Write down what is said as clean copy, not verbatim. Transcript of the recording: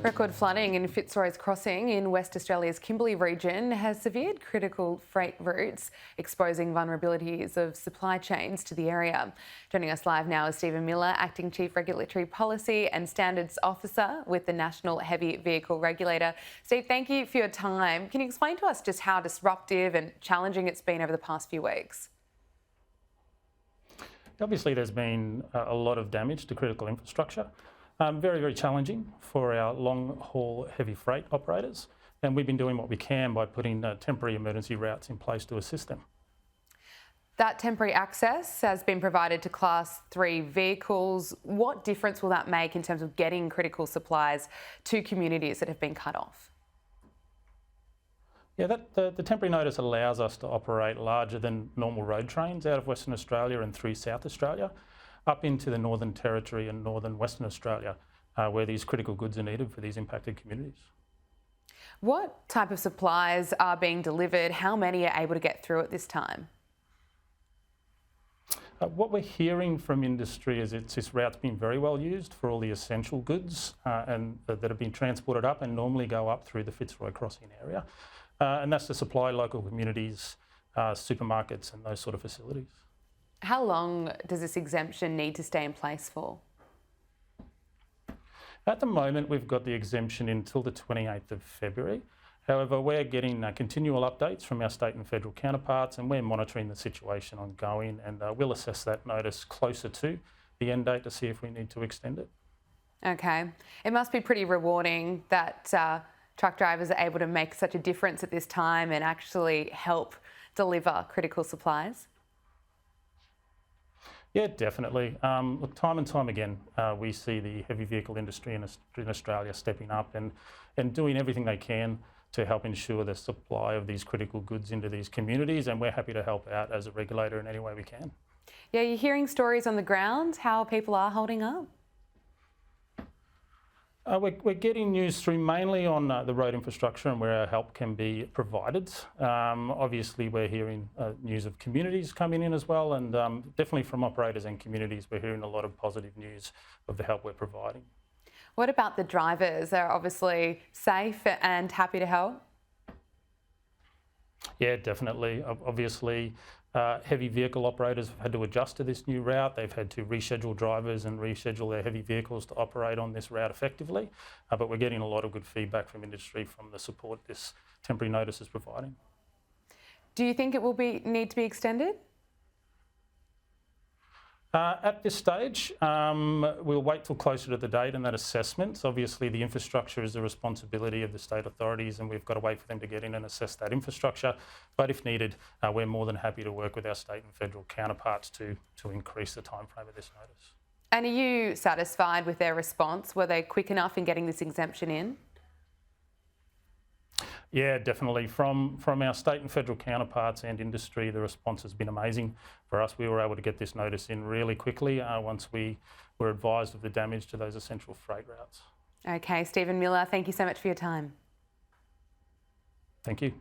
Record flooding in Fitzroy's Crossing in West Australia's Kimberley region has severed critical freight routes, exposing vulnerabilities of supply chains to the area. Joining us live now is Stephen Miller, Acting Chief Regulatory Policy and Standards Officer with the National Heavy Vehicle Regulator. Steve, thank you for your time. Can you explain to us just how disruptive and challenging it's been over the past few weeks? Obviously, there's been a lot of damage to critical infrastructure. Very, very challenging for our long-haul heavy freight operators. And we've been doing what we can by putting temporary emergency routes in place to assist them. That temporary access has been provided to Class 3 vehicles. What difference will that make in terms of getting critical supplies to communities that have been cut off? Yeah, the temporary notice allows us to operate larger than normal road trains out of Western Australia and through South Australia, up into the Northern Territory and Northern Western Australia, where these critical goods are needed for these impacted communities. What type of supplies are being delivered? How many are able to get through at this time? What we're hearing from industry is this route's been very well used for all the essential goods and that have been transported up and normally go up through the Fitzroy Crossing area. And that's to supply local communities, supermarkets and those sort of facilities. How long does this exemption need to stay in place for? At the moment, we've got the exemption until the 28th of February. However, we're getting continual updates from our state and federal counterparts, and we're monitoring the situation ongoing, and we'll assess that notice closer to the end date to see if we need to extend it. Okay. It must be pretty rewarding that truck drivers are able to make such a difference at this time and actually help deliver critical supplies. Yeah, definitely. Look, time and time again, we see the heavy vehicle industry in Australia stepping up and doing everything they can to help ensure the supply of these critical goods into these communities, and we're happy to help out as a regulator in any way we can. Yeah, you're hearing stories on the ground, how people are holding up? We're getting news through mainly on the road infrastructure and where our help can be provided. Obviously, we're hearing news of communities coming in as well, and definitely from operators and communities, we're hearing a lot of positive news of the help we're providing. What about the drivers? They're obviously safe and happy to help? Yeah, definitely. Obviously, heavy vehicle operators have had to adjust to this new route. They've had to reschedule drivers and reschedule their heavy vehicles to operate on this route effectively. But we're getting a lot of good feedback from industry from the support this temporary notice is providing. Do you think it will need to be extended? At this stage, we'll wait till closer to the date and that assessment. Obviously, the infrastructure is the responsibility of the state authorities, and we've got to wait for them to get in and assess that infrastructure. But if needed, we're more than happy to work with our state and federal counterparts to increase the timeframe of this notice. And are you satisfied with their response? Were they quick enough in getting this exemption in? Yeah, definitely. From our state and federal counterparts and industry, the response has been amazing for us. We were able to get this notice in really quickly once we were advised of the damage to those essential freight routes. Okay, Stephen Miller, thank you so much for your time. Thank you.